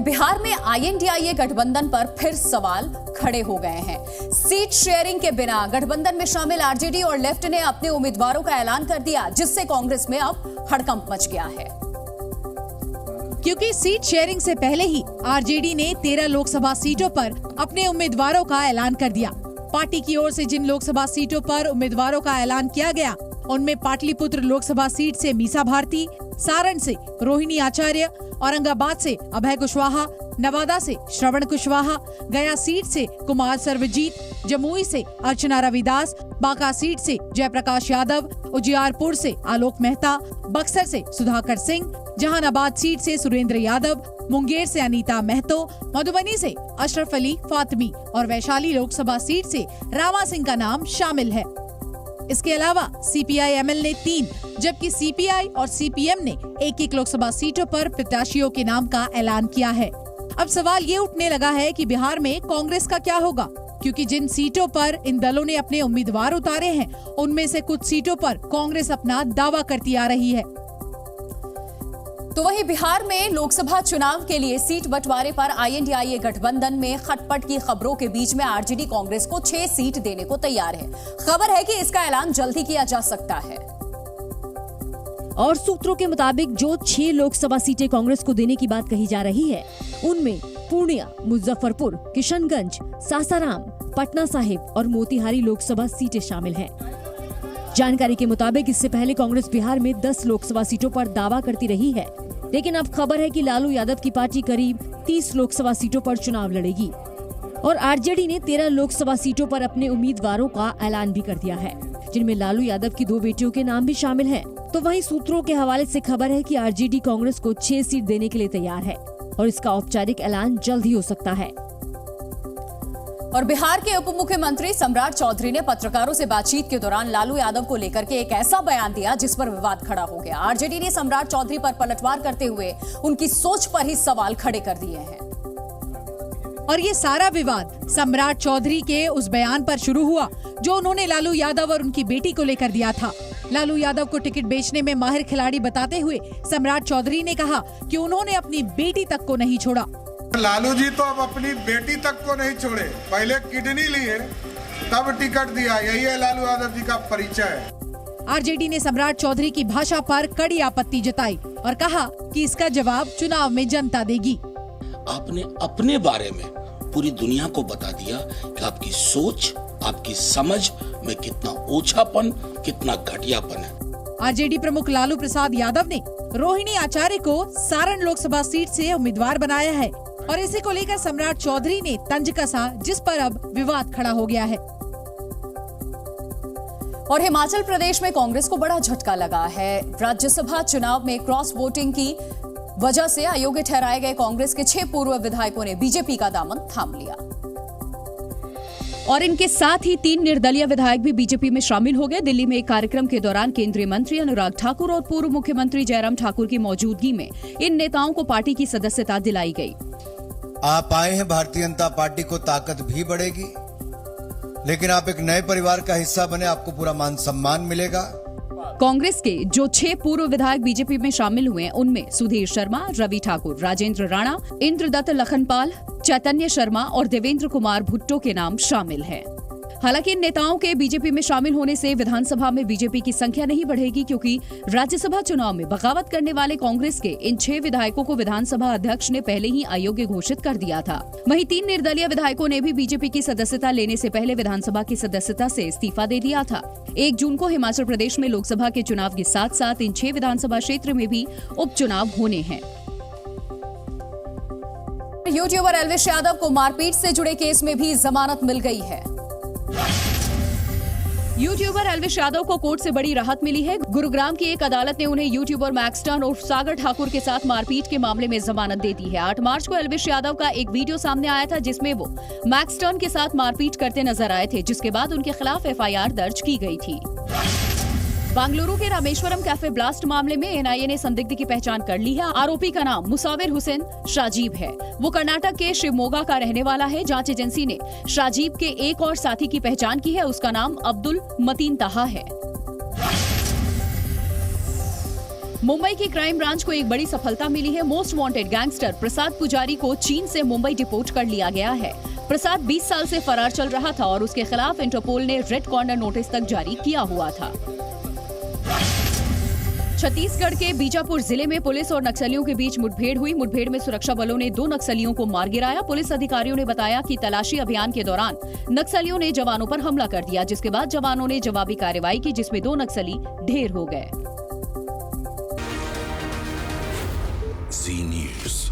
बिहार में आईएनडीआईए गठबंधन पर फिर सवाल खड़े हो गए हैं। सीट शेयरिंग के बिना गठबंधन में शामिल आरजेडी और लेफ्ट ने अपने उम्मीदवारों का ऐलान कर दिया, जिससे कांग्रेस में अब हड़कंप मच गया है। क्योंकि सीट शेयरिंग से पहले ही आरजेडी ने 13 लोकसभा सीटों पर अपने उम्मीदवारों का ऐलान कर दिया। पार्टी की ओर से जिन लोकसभा सीटों पर उम्मीदवारों का ऐलान किया गया, उनमें पाटलिपुत्र लोकसभा सीट से मीसा भारती, सारण से रोहिणी आचार्य, औरंगाबाद से अभय कुशवाहा, नवादा से श्रवण कुशवाहा, गया सीट से कुमार सर्वजीत, जमुई से अर्चना रविदास, बांका सीट से जयप्रकाश यादव, उजियारपुर से आलोक मेहता, बक्सर से सुधाकर सिंह, जहानाबाद सीट से सुरेंद्र यादव, मुंगेर से अनीता महतो, मधुबनी से अशरफ अली फातमी और वैशाली लोकसभा सीट से रामा सिंह का नाम शामिल है। इसके अलावा सीपीआई-एमएल ने 3, जबकि सीपीआई और सीपीएम ने 1-1 लोकसभा सीटों पर प्रत्याशियों के नाम का ऐलान किया है। अब सवाल ये उठने लगा है कि बिहार में कांग्रेस का क्या होगा, क्योंकि जिन सीटों पर इन दलों ने अपने उम्मीदवार उतारे हैं, उनमें से कुछ सीटों पर कांग्रेस अपना दावा करती आ रही है। तो वहीं बिहार में लोकसभा चुनाव के लिए सीट बंटवारे पर आईएनडीआईए गठबंधन में खटपट की खबरों के बीच में आरजेडी कांग्रेस को 6 सीट देने को तैयार है। खबर है कि इसका ऐलान जल्द ही किया जा सकता है। और सूत्रों के मुताबिक जो 6 लोकसभा सीटें कांग्रेस को देने की बात कही जा रही है, उनमें पूर्णिया, मुजफ्फरपुर, किशनगंज, सासाराम, पटना साहिब और मोतिहारी लोकसभा सीटें शामिल हैं। जानकारी के मुताबिक इससे पहले कांग्रेस बिहार में 10 लोकसभा सीटों पर दावा करती रही है, लेकिन अब खबर है कि लालू यादव की पार्टी करीब 30 लोकसभा सीटों पर चुनाव लड़ेगी और आरजेडी ने 13 लोकसभा सीटों पर अपने उम्मीदवारों का ऐलान भी कर दिया है, जिनमें लालू यादव की 2 बेटियों के नाम भी शामिल हैं। तो वहीं सूत्रों के हवाले से खबर है कि आरजेडी कांग्रेस को 6 सीट देने के लिए तैयार है और इसका औपचारिक ऐलान जल्द ही हो सकता है। और बिहार के उप मुख्यमंत्री सम्राट चौधरी ने पत्रकारों से बातचीत के दौरान लालू यादव को लेकर के एक ऐसा बयान दिया जिस पर विवाद खड़ा हो गया। आरजेडी ने सम्राट चौधरी पर पलटवार करते हुए उनकी सोच पर ही सवाल खड़े कर दिए हैं। और ये सारा विवाद सम्राट चौधरी के उस बयान पर शुरू हुआ जो उन्होंने लालू यादव और उनकी बेटी को लेकर दिया था। लालू यादव को टिकट बेचने में माहिर खिलाड़ी बताते हुए सम्राट चौधरी ने कहा कि उन्होंने अपनी बेटी तक को नहीं छोड़ा। लालू जी तो अब अपनी बेटी तक को नहीं छोड़े, पहले किडनी लिए तब टिकट दिया, यही है लालू यादव जी का परिचय। आरजेडी ने सम्राट चौधरी की भाषा पर कड़ी आपत्ति जताई और कहा कि इसका जवाब चुनाव में जनता देगी। आपने अपने बारे में पूरी दुनिया को बता दिया कि आपकी सोच, आपकी समझ में कितना ओछापन, कितना घटियापन है। आरजेडी प्रमुख लालू प्रसाद यादव ने रोहिणी आचार्य को सारण लोकसभा सीट से उम्मीदवार बनाया है और इसी को लेकर सम्राट चौधरी ने तंज कसा, जिस पर अब विवाद खड़ा हो गया है। और हिमाचल प्रदेश में कांग्रेस को बड़ा झटका लगा है। राज्यसभा चुनाव में क्रॉस वोटिंग की वजह से अयोग्य ठहराए गए कांग्रेस के 6 पूर्व विधायकों ने बीजेपी का दामन थाम लिया और इनके साथ ही 3 निर्दलीय विधायक भी बीजेपी में शामिल हो गए। दिल्ली में एक कार्यक्रम के दौरान केंद्रीय मंत्री अनुराग ठाकुर और पूर्व मुख्यमंत्री जयराम ठाकुर की मौजूदगी में इन नेताओं को पार्टी की सदस्यता दिलाई गई। आप आए हैं, भारतीय जनता पार्टी को ताकत भी बढ़ेगी, लेकिन आप एक नए परिवार का हिस्सा बने, आपको पूरा मान सम्मान मिलेगा। कांग्रेस के जो 6 पूर्व विधायक बीजेपी में शामिल हुए हैं, उनमें सुधीर शर्मा, रवि ठाकुर, राजेंद्र राणा, इंद्रदत्त लखनपाल, चैतन्य शर्मा और देवेंद्र कुमार भुट्टो के नाम शामिल हैं। हालांकि इन नेताओं के बीजेपी में शामिल होने से विधानसभा में बीजेपी की संख्या नहीं बढ़ेगी, क्योंकि राज्यसभा चुनाव में बगावत करने वाले कांग्रेस के इन 6 विधायकों को विधानसभा अध्यक्ष ने पहले ही अयोग्य घोषित कर दिया था। वहीं 3 निर्दलीय विधायकों ने भी बीजेपी की सदस्यता लेने से पहले विधानसभा की सदस्यता से इस्तीफा दे दिया था। 1 जून को हिमाचल प्रदेश में लोकसभा के चुनाव के साथ साथ इन 6 विधानसभा क्षेत्र में भी उपचुनाव होने हैं। यूट्यूबर एल्विश यादव को मारपीट से जुड़े केस में भी जमानत मिल गई है। यूट्यूबर एल्विश यादव को कोर्ट से बड़ी राहत मिली है। गुरुग्राम की एक अदालत ने उन्हें यूट्यूबर मैक्सटन और सागर ठाकुर के साथ मारपीट के मामले में जमानत दे दी है। 8 मार्च को एल्विश यादव का एक वीडियो सामने आया था जिसमें वो मैक्सटन के साथ मारपीट करते नजर आए थे, जिसके बाद उनके खिलाफ एफआईआर दर्ज की गई थी। बेंगलुरु के रामेश्वरम कैफे ब्लास्ट मामले में एनआईए ने संदिग्ध की पहचान कर ली है। आरोपी का नाम मुसाविर हुसैन शाजीब है। वो कर्नाटक के शिवमोगा का रहने वाला है। जांच एजेंसी ने शाजीब के एक और साथी की पहचान की है। उसका नाम अब्दुल मतीन ताहा है। मुंबई की क्राइम ब्रांच को एक बड़ी सफलता मिली है। मोस्ट वांटेड गैंगस्टर प्रसाद पुजारी को चीन से मुंबई डिपोर्ट कर लिया गया है। प्रसाद 20 साल से फरार चल रहा था और उसके खिलाफ इंटरपोल ने रेड कॉर्नर नोटिस तक जारी किया हुआ था। छत्तीसगढ़ के बीजापुर जिले में पुलिस और नक्सलियों के बीच मुठभेड़ हुई। मुठभेड़ में सुरक्षा बलों ने 2 नक्सलियों को मार गिराया। पुलिस अधिकारियों ने बताया कि तलाशी अभियान के दौरान नक्सलियों ने जवानों पर हमला कर दिया, जिसके बाद जवानों ने जवाबी कार्रवाई की, जिसमें 2 नक्सली ढेर हो गए। Z News।